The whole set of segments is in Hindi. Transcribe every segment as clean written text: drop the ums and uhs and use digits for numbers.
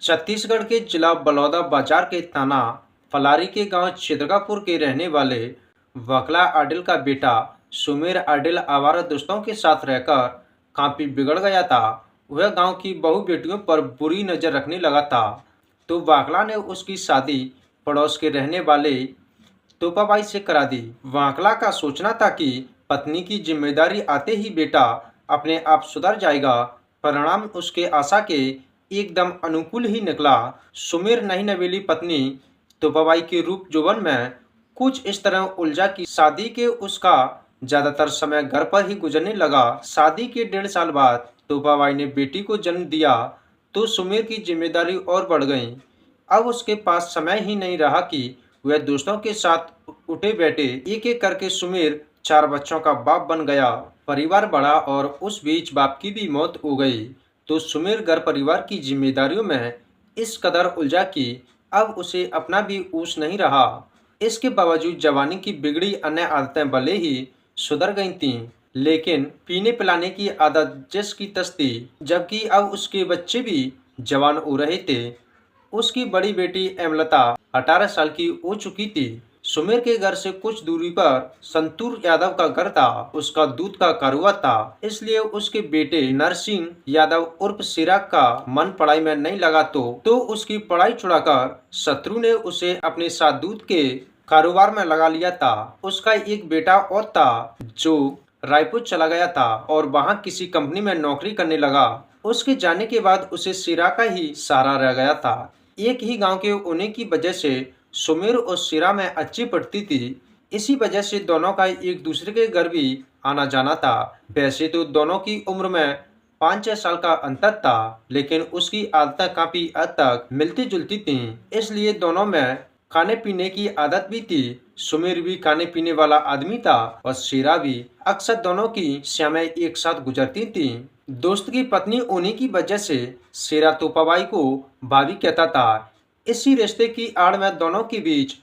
छत्तीसगढ़ के जिला बलौदा बाजार के थाना फलारी के गांव चित्रकापुर के रहने वाले वकला आडिल का बेटा सुमेर आडिल आवारा दोस्तों के साथ रहकर काफी बिगड़ गया था। वह गांव की बहू बेटियों पर बुरी नजर रखने लगा था। तो वाकला ने उसकी शादी पड़ोस के रहने वाले तोपाबाई से करा दी। वाकला का सोचना था कि पत्नी की जिम्मेदारी आते ही बेटा अपने आप सुधर जाएगा। परिणाम उसके आशा के एकदम अनुकूल ही निकला। सुमेर नई नवेली पत्नी तोपाबाई के रूप यौवन में कुछ इस तरह उलझा कि शादी के उसका ज्यादातर समय घर पर ही गुजरने लगा। शादी के 1.5 साल बाद तोपाबाई ने बेटी को जन्म दिया तो सुमेर की जिम्मेदारी और बढ़ गई। अब उसके पास समय ही नहीं रहा कि वह दोस्तों के साथ उठे बैठे। एक एक करके सुमेर 4 बच्चों का बाप बन गया। परिवार बढ़ा और उस बीच बाप की भी मौत हो गई। तो सुमेर घर परिवार की जिम्मेदारियों में इस कदर उलझा कि अब उसे अपना भी होश नहीं रहा। इसके बावजूद जवानी की बिगड़ी अन्य आदतें भले ही सुधर गई थीं, लेकिन पीने पिलाने की आदत जस की तस थी। जबकि अब उसके बच्चे भी जवान हो रहे थे। उसकी बड़ी बेटी एमलता 18 साल की हो चुकी थी। सुमेर के घर से कुछ दूरी पर संतूर यादव का घर था। उसका दूध का कारोबार था, इसलिए उसके बेटे नरसिंह यादव उर्फ सिराग का मन पढ़ाई में नहीं लगा तो उसकी पढ़ाई छुड़ाकर शत्रु ने उसे अपने साथ दूध के कारोबार में लगा लिया था। उसका एक बेटा और था जो रायपुर चला गया था और वहाँ किसी कंपनी में नौकरी करने लगा। उसके जाने के बाद उसे सिरा का ही सहारा रह गया था। एक ही गांव के होने की वजह से सुमेर और सिरा में अच्छी पड़ती थी। इसी वजह से दोनों का एक दूसरे के घर भी आना जाना था। वैसे तो दोनों की उम्र में 5-6 साल का अंतर था, लेकिन उसकी आदतें काफी हद तक मिलती जुलती थीं। इसलिए दोनों में खाने पीने की आदत भी थी। सुमेर भी खाने पीने वाला आदमी था और सिरा भी। अक्सर दोनों की शामें एक साथ गुजरती थीं। दोस्त की पत्नी होने की वजह से सिरा तोपाबाई को भाभी कहता था। इसी रिश्ते की आड़ में दोनों के बीच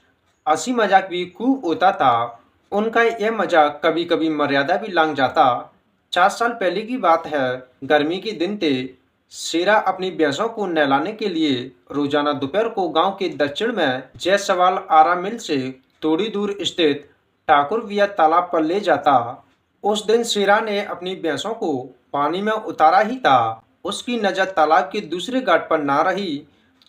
हंसी मजाक भी खूब होता था। उनका यह मजाक कभी कभी मर्यादा भी लांघ जाता। 4 साल पहले की बात है। गर्मी के दिन थे। शेरा अपनी भैंसों को नहलाने के लिए रोजाना दोपहर को गांव के दक्षिण में जयसवाल आरा मिल से थोड़ी दूर स्थित ठाकुर विया तालाब पर ले जाता। उस दिन शेरा ने अपनी भैंसों को पानी में उतारा ही था। उसकी नजर तालाब के दूसरे घाट पर ना रही,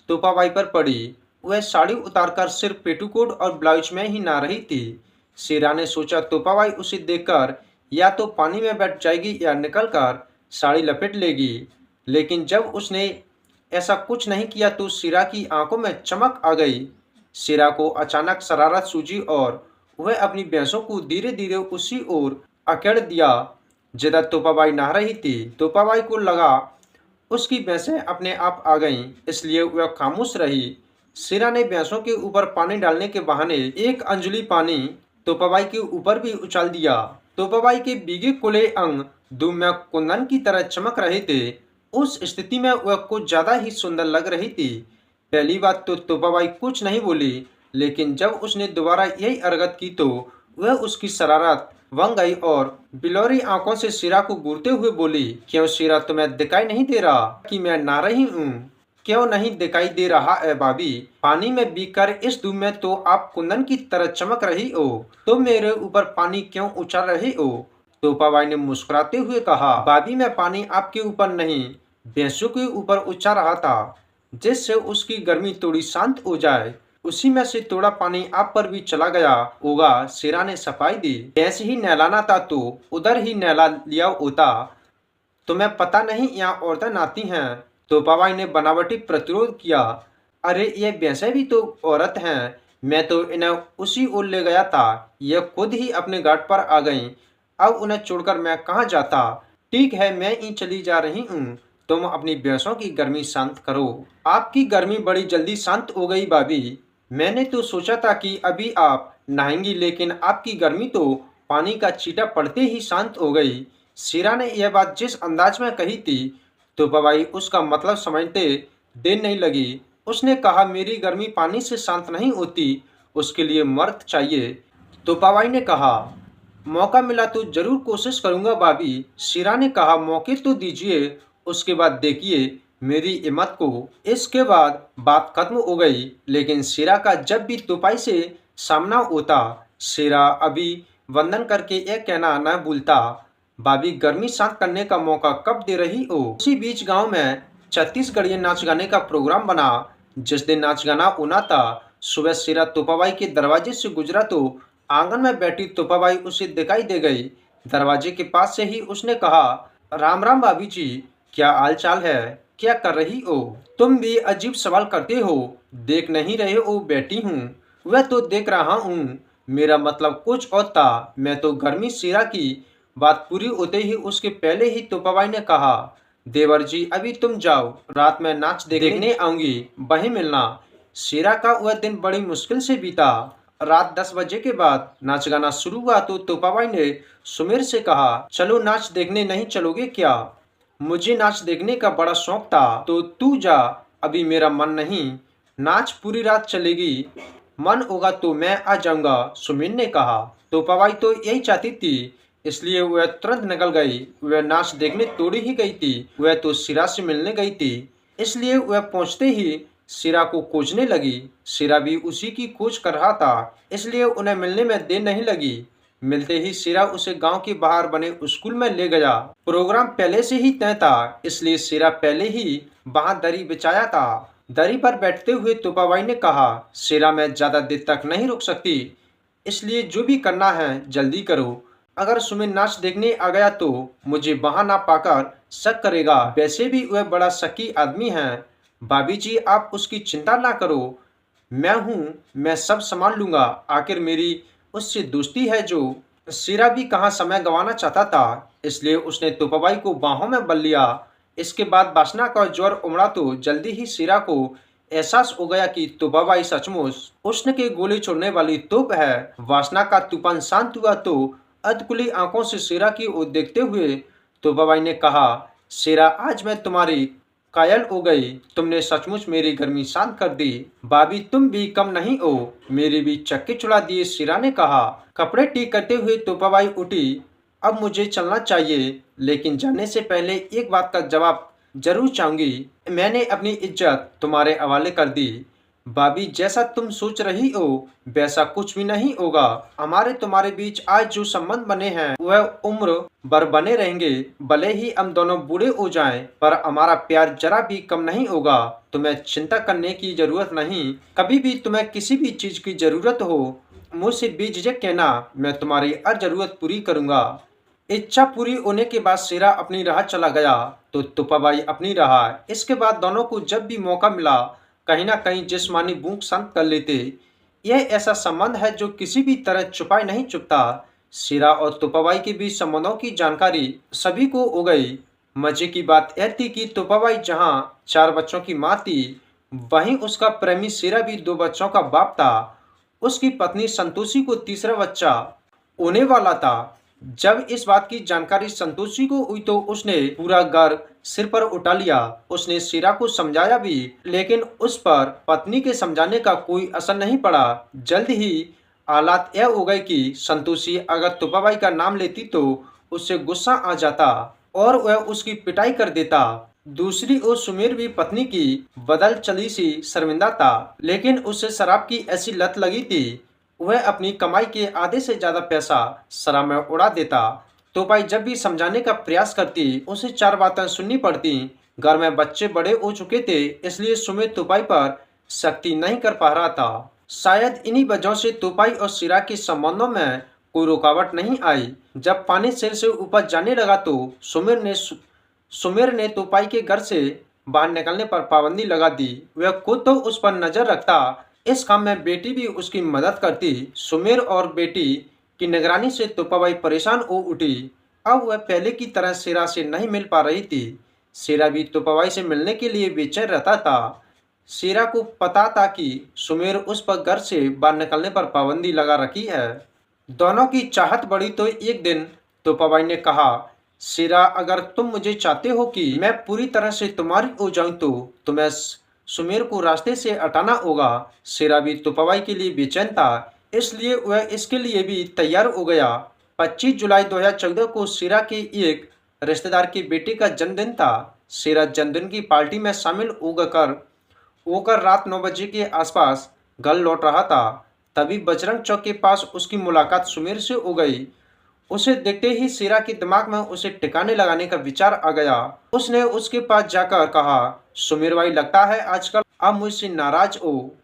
तोपाबाई पर पड़ी। वह साड़ी उतारकर सिर्फ पेटीकोट और ब्लाउज में ही ना रही थी। शेरा ने सोचा तोपाबाई उसे देखकर या तो पानी में बैठ जाएगी या निकलकर साड़ी लपेट लेगी, लेकिन जब उसने ऐसा कुछ नहीं किया तो सिरा की आंखों में चमक आ गई। सिरा को अचानक शरारत सूझी और वह अपनी भैंसों को धीरे धीरे उसी ओर अकेड़ दिया जिधर तोपाबाई नहा रही थी। तोपाबाई को लगा उसकी भैंसें अपने आप आ गईं, इसलिए वह खामोश रही। सिरा ने भैंसों के ऊपर पानी डालने के बहाने एक अंजलि पानी तोपाबाई के ऊपर भी उछाल दिया। तोपाबाई के भीगे कुले अंग धूप में कुंदन की तरह चमक रहे थे। उस स्थिति में वह कुछ ज्यादा ही सुंदर लग रही थी। पहली बात तो तोपाबाई कुछ नहीं बोली, लेकिन जब उसने दोबारा यही हरकत की तो वह उसकी शरारत बन गई और बिलौरी आंखों से सिरा को घूरते हुए बोली, क्यों सिरा, तुम्हें दिखाई नहीं दे रहा कि मैं नहा रही हूँ? क्यों नहीं दिखाई दे रहा है भाभी? पानी में भीगकर इस धूप में तो आप कुंदन की तरह चमक रही हो, तो मेरे ऊपर पानी क्यों उछाल रहे हो? तोपाबाई ने मुस्कुराते हुए कहा, भाभी मैं पानी आपके ऊपर नहीं भैंसों के ऊपर उछाल रहा था, जिससे उसकी गर्मी थोड़ी शांत हो जाए। उसी में से थोड़ा पानी आप पर भी चला गया होगा। शेरा ने सफाई दी। भैंस ही नहलाना था तो उधर ही नहला लिया होता। तुम्हें पता नहीं यहाँ औरतें नहाती हैं? तोपाबाई ने बनावटी प्रतिरोध किया। अरे ये भैंसें भी तो औरत हैं। मैं तो इन्हें उसी ओर ले गया था। ये खुद ही अपने घाट पर आ गईं। अब उन्हें छोड़कर मैं कहाँ जाता? ठीक है, मैं ही चली जा रही हूँ। तुम अपनी भैंसों की गर्मी शांत करो। आपकी गर्मी बड़ी जल्दी शांत हो गई भाभी। मैंने तो सोचा था कि अभी आप नहाएंगी, लेकिन आपकी गर्मी तो पानी का छींटा पड़ते ही शांत हो गई। सिरा ने यह बात जिस अंदाज में कही थी तोपाबाई उसका मतलब समझते देर नहीं लगी। उसने कहा, मेरी गर्मी पानी से शांत नहीं होती, उसके लिए मर्द चाहिए। तोपाबाई ने कहा, मौका मिला तो जरूर कोशिश करूंगा भाभी। सिरा ने कहा, मौके तो दीजिए, उसके बाद देखिए मेरी हिम्मत को। इसके बाद बात खत्म हो गई, लेकिन सिरा का जब भी तुपाई से सामना होता, सिरा अभी वंदन करके यह कहना न भूलता, भाभी गर्मी शांत करने का मौका कब दे रही हो। उसी बीच गांव में छत्तीसगढ़ी नाच गाने का प्रोग्राम बना। जिस दिन नाच गाना होना था, सुबह सिरा तोपाबाई के दरवाजे से गुजरा तो आंगन में बैठी तोपाबाई उसे दिखाई दे गई। दरवाजे के पास से ही उसने कहा, राम राम भाभी जी, क्या हाल चाल है, क्या कर रही हो। तुम भी अजीब सवाल करते हो, देख नहीं रहे हो बैठी हूँ। वह तो देख रहा हूँ, मेरा मतलब कुछ और था। मैं तो गर्मी सिरा की बात पूरी होते ही उसके पहले ही तोपाबाई ने कहा, देवर जी अभी तुम जाओ, रात में नाच देखने आऊंगी, वहीं मिलना। सिरा का वह दिन बड़ी मुश्किल से बीता। रात 10 बजे के बाद नाच गाना शुरू हुआ तो तोपाबाई ने सुमेर से कहा, चलो नाच देखने नहीं चलोगे क्या। मुझे नाच देखने का बड़ा शौक था, तो तू जा, अभी मेरा मन नहीं। नाच पूरी रात चलेगी, मन होगा तो मैं आ जाऊंगा, सुमीर ने कहा। तोपाबाई तो यही चाहती थी, इसलिए वह तुरंत निकल गई। वह नाच देखने थोड़ी ही गई थी, वह तो सिरा से मिलने गई थी, इसलिए वह पहुंचते ही सिरा को खोजने लगी। सिरा भी उसी की खोज कर रहा था, इसलिए उन्हें मिलने में देर नहीं लगी। मिलते ही सिरा उसे गांव के बाहर बने स्कूल में ले गया। प्रोग्राम पहले से ही तय था, इसलिए सिरा पहले ही वहां दरी बिछाया था। दरी पर बैठते हुए तोपाबाई ने कहा, सिरा मैं ज्यादा देर तक नहीं रुक सकती, इसलिए जो भी करना है जल्दी करो। अगर सुमित नाच देखने आ गया तो मुझे वहां ना पाकर शक करेगा। वैसे भी वह बड़ा शकी आदमी है। भाभी जी आप उसकी चिंता ना करो, मैं हूँ, मैं सब संभाल लूंगा। आखिर मेरी उससे दोस्ती है जो। सिरा भी कहाँ समय गंवाना चाहता था, इसलिए उसने तोपाबाई को बाहों में बल लिया। इसके बाद वासना का ज्वर उमड़ा तो जल्दी ही सिरा को एहसास हो गया कि तोपाबाई सचमुच उष्ण के गोली छोड़ने वाली तोप है। वासना का तूफान शांत हुआ तो अधकुली आंखों से सिरा की ओर देखते हुए तोपाबाई ने कहा, सिरा आज मैं तुम्हारी कायल हो गई, तुमने सचमुच मेरी गर्मी शांत कर दी। भाभी तुम भी कम नहीं हो, मेरी भी चक्के चुड़ा दिए, सिरा ने कहा। कपड़े ठीक करते हुए तोपाबाई उठी, अब मुझे चलना चाहिए, लेकिन जाने से पहले एक बात का जवाब जरूर चाहूंगी। मैंने अपनी इज्जत तुम्हारे हवाले कर दी। भाभी जैसा तुम सोच रही हो वैसा कुछ भी नहीं होगा। हमारे तुम्हारे बीच आज जो संबंध बने हैं वह उम्र भर बने रहेंगे। भले ही हम दोनों बूढ़े हो जाएं, पर हमारा प्यार जरा भी कम नहीं होगा। तुम्हें चिंता करने की जरूरत नहीं। कभी भी तुम्हें किसी भी चीज की जरूरत हो, मुझसे बेझिझक कहना, मैं तुम्हारी हर जरूरत पूरी करूंगा। इच्छा पूरी होने के बाद सिरा अपनी राह चला गया तो तोपाबाई अपनी राह। इसके बाद दोनों को जब भी मौका मिला कहीं ना कहीं जिस्मानी भूख शांत कर लेते। यह ऐसा संबंध है जो किसी भी तरह छुपाए नहीं चुपता। सिरा और तोपाबाई के बीच संबंधों की जानकारी सभी को हो गई। मजे की बात यह थी कि तोपाबाई जहाँ 4 बच्चों की माँ थी, वहीं उसका प्रेमी सिरा भी 2 बच्चों का बाप था। उसकी पत्नी संतोषी को तीसरा बच्चा होने वाला था। जब इस बात की जानकारी संतोषी को हुई तो उसने पूरा घर सिर पर उठा लिया। उसने सिरा को समझाया भी, लेकिन उस पर पत्नी के समझाने का कोई असर नहीं पड़ा। जल्द ही हालात यह हो गए कि संतोषी अगर तोपाबाई का नाम लेती तो उससे गुस्सा आ जाता और वह उसकी पिटाई कर देता। दूसरी ओर सुमेर भी पत्नी की बदल चली सी शर्मिंदा था, लेकिन उसे शराब की ऐसी लत लगी थी, वह अपनी कमाई के आधे से ज्यादा पैसा शराब में उड़ा देता। तोपाई जब भी समझाने का प्रयास करती उसे 4 बातें सुननी पड़ती। घर में बच्चे बड़े हो चुके थे, इसलिए सुमित तोपाई पर सख्ती नहीं कर पा रहा था। शायद इन्हीं वजहों से तोपाई और सिरा के संबंधों में कोई रुकावट नहीं आई। जब पानी सिर से ऊपर जाने लगा तो सुमेर ने तोपाई के घर से बाहर निकलने पर पाबंदी लगा दी। वह खुद तो उस पर नजर रखता, इस काम में बेटी भी उसकी मदद करती। सुमेर और बेटी की निगरानी से तोपाबाई परेशान हो उठी। अब वह पहले की तरह सिरा से नहीं मिल पा रही थी। सिरा भी तोपाबाई से मिलने के लिए बेचैन रहता था। सिरा को पता था कि सुमेर उस पर घर से बाहर निकलने पर पाबंदी लगा रखी है। दोनों की चाहत बढ़ी तो एक दिन तोपाबाई ने कहा, सिरा अगर तुम मुझे चाहते हो कि मैं पूरी तरह से तुम्हारी हो जाऊं तो तुम्हें सुमेर को रास्ते से हटाना होगा। सिरा भी तोपाबाई के लिए बेचैन था, इसलिए वह इसके लिए भी तैयार हो गया। 25 जुलाई 2014 को सिरा के एक रिश्तेदार के बेटे का जन्मदिन था। शेरा जन्मदिन की पार्टी में शामिल होकर रात 9 बजे के आसपास घर लौट रहा था। तभी बजरंग चौक के पास उसकी मुलाकात सुमेर से हो गई। उसे देखते ही शेरा के दिमाग में उसे ठिकाने लगाने का विचार आ गया। उसने उसके पास जाकर कहा, सुमेर भाई, लगता है आजकल आप मुझसे नाराज हो,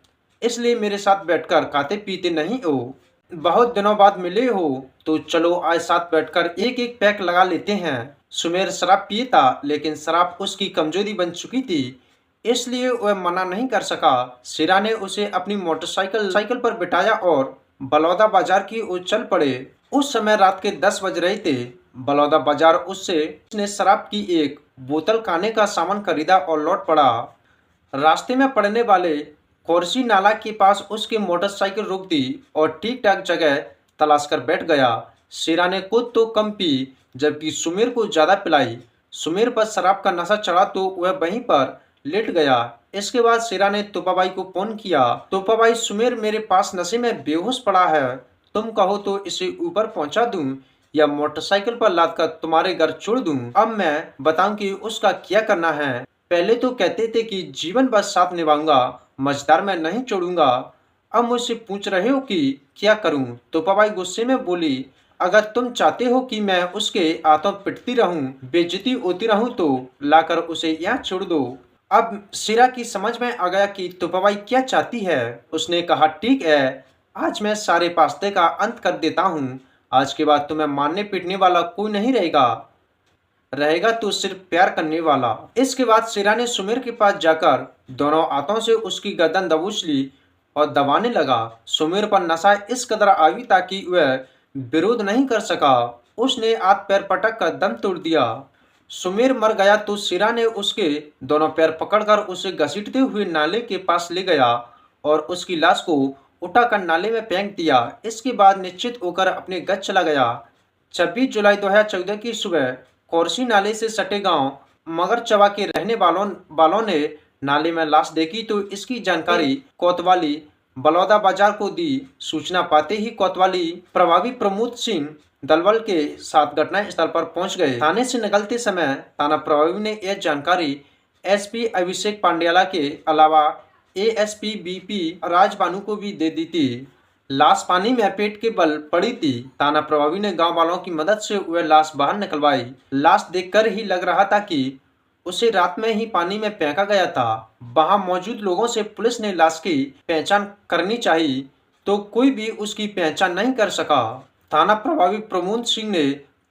इसलिए मेरे साथ बैठकर खाते पीते नहीं हो। बहुत दिनों बाद मिले हो तो चलो आज साथ बैठकर एक एक पैक लगा लेते हैं। सुमेर शराब पिए था, लेकिन शराब उसकी कमजोरी बन चुकी थी, इसलिए वह मना नहीं कर सका। शेरा ने उसे अपनी मोटरसाइकिल पर बिठाया और बलौदा बाजार की ओर चल पड़े। उस समय रात के 10 बज रहे थे। बलौदा बाजार उसने शराब की एक बोतल, खाने का सामान खरीदा और लौट पड़ा। रास्ते में पड़ने वाले कोरसी नाला के पास उसकी मोटरसाइकिल रोक दी और ठीक ठाक जगह तलाश कर बैठ गया। शेरा ने खुद तो कम पी, जबकि सुमेर को ज्यादा पिलाई। सुमेर पर शराब का नशा चढ़ा तो वह वहीं पर लेट गया। इसके बाद शेरा ने तोपाबाई को फोन किया। तोपाबाई, सुमेर मेरे पास नशे में बेहोश पड़ा है, तुम कहो तो इसे ऊपर पहुंचा दूं या मोटरसाइकिल पर लादकर तुम्हारे घर छोड़ दूं। अब मैं बताऊं कि उसका क्या करना है। पहले तो कहते थे कि जीवन भर साथ निभाऊंगा, मझधार में नहीं छोड़ूंगा, अब मुझसे पूछ रहे हो कि क्या करूं। तोपाबाई गुस्से में बोली, अगर तुम चाहते हो कि मैं उसके हाथों पिटती रहूं, बेइज्जती होती रहूं, तो लाकर उसे यहाँ छोड़ दो। अब शेरा की समझ में आ गया कि तोपाबाई क्या चाहती है। उसने कहा, ठीक है, आज मैं सारे पास्ते का अंत कर देता हूँ। आज के बाद तुम्हें मारने पीटने वाला कोई नहीं रहेगा तो सिर्फ प्यार करने वाला। इसके बाद शेरा ने सुमेर के पास जाकर दोनों हाथों से उसकी गर्दन दबोच ली और दबाने लगा। सुमेर पर नशा इस कदर हावी था कि वह विरोध नहीं कर सका। उसने हाथ पैर पटक कर दम तोड़ दिया। सुमेर मर गया तो शेरा ने उसके दोनों पैर पकड़कर उसे घसीटते हुए नाले के पास ले गया और उसकी लाश को उठाकर नाले में फेंक दिया। इसके बाद निश्चित होकर अपने घर चला गया। 26 जुलाई 2014 की सुबह कोरसी नाले से सटे गांव मगरचवा के रहने वालों ने नाले में लाश देखी तो इसकी जानकारी कोतवाली बलौदा बाजार को दी। सूचना पाते ही कोतवाली प्रभावी प्रमोद सिंह दलवल के साथ घटना स्थल पर पहुंच गए। थाने से निकलते समय थाना प्रभावी ने यह जानकारी एसपी अभिषेक पांड्याला के अलावा एएसपी बीपी राजबानु को भी दे दी थी। लाश पानी में पेट के बल पड़ी थी। थाना प्रभावी ने गांव वालों की मदद से वह लाश बाहर निकलवाई। लाश देखकर ही लग रहा था कि उसे रात में ही पानी में फेंका गया था। वहां मौजूद लोगों से पुलिस ने लाश की पहचान करनी चाहिए तो कोई भी उसकी पहचान नहीं कर सका। थाना प्रभावी प्रमोद सिंह ने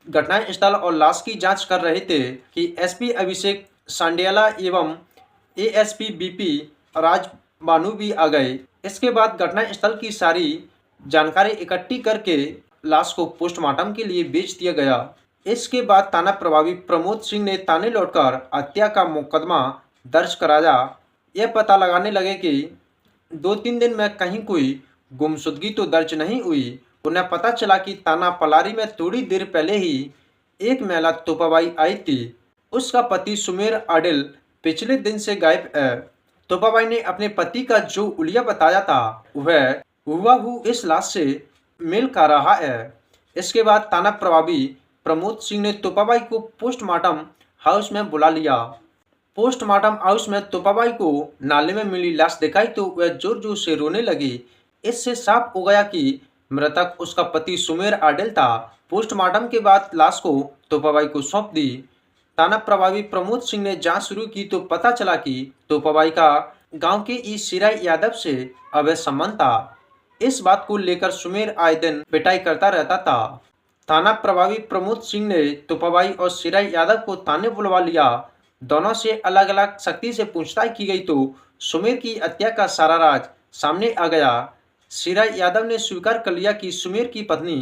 घटनास्थल और लाश की जांच कर रहे थे कि एसपी अभिषेक सांडियाला एवं एएसपी बीपी राजबानु भी आ गए। इसके बाद घटनास्थल की सारी जानकारी इकट्ठी करके लाश को पोस्टमार्टम के लिए भेज दिया गया। इसके बाद थाना प्रभावी प्रमोद सिंह ने थाने लौटकर हत्या का मुकदमा दर्ज कराया। यह पता लगाने लगे कि 2-3 दिन में कहीं कोई गुमशुदगी तो दर्ज नहीं हुई। उन्हें पता चला कि थाना पलारी में थोड़ी देर पहले ही एक महिला तोपाबाई आई थी। उसका पति सुमेर आडिल पिछले दिन से गायब है। तोपाबाई ने अपने पति का जो उलिया बताया था वह हुबहू इस लाश से मेल खा रहा है। इसके बाद थाना प्रभावी प्रमोद सिंह ने तोपाबाई को पोस्टमार्टम हाउस में बुला लिया। पोस्टमार्टम हाउस में तोपाबाई को नाले में मिली लाश दिखाई तो वह जोर जोर से रोने लगी। इससे साफ हो गया कि मृतक उसका पति सुमेर आडिल था। पोस्टमार्टम के बाद लाश को तोपाबाई को सौंप दी। थाना प्रभावी प्रमोद सिंह ने जांच शुरू की तो पता चला कि तोपाबाई का गांव के ई शेरा यादव से अवैध संबंध था। इस बात को लेकर सुमेर आए दिन पिटाई करता रहता था। थाना प्रभावी प्रमोद सिंह ने तोपाबाई और शेरा यादव को थाने बुलवा लिया। दोनों से अलग अलग सख्ती से पूछताछ की गई तो सुमेर की हत्या का सारा राज सामने आ गया। शेरा यादव ने स्वीकार कर लिया कि सुमेर की पत्नी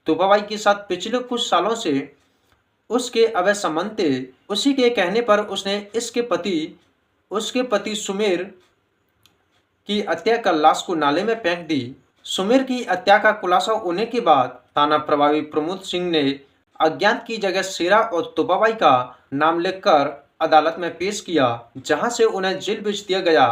तोपाबाई के साथ पिछले कुछ सालों से उसके अवैध संबंध थे। उसी के कहने पर उसने उसके पति सुमेर की हत्या कर लाश को नाले में फेंक दी। सुमेर की हत्या का खुलासा होने के बाद थाना प्रभावी प्रमोद सिंह ने अज्ञात की जगह शेरा और तोपाबाई का नाम लिखकर अदालत में पेश किया, जहां से उन्हें जेल भेज दिया गया।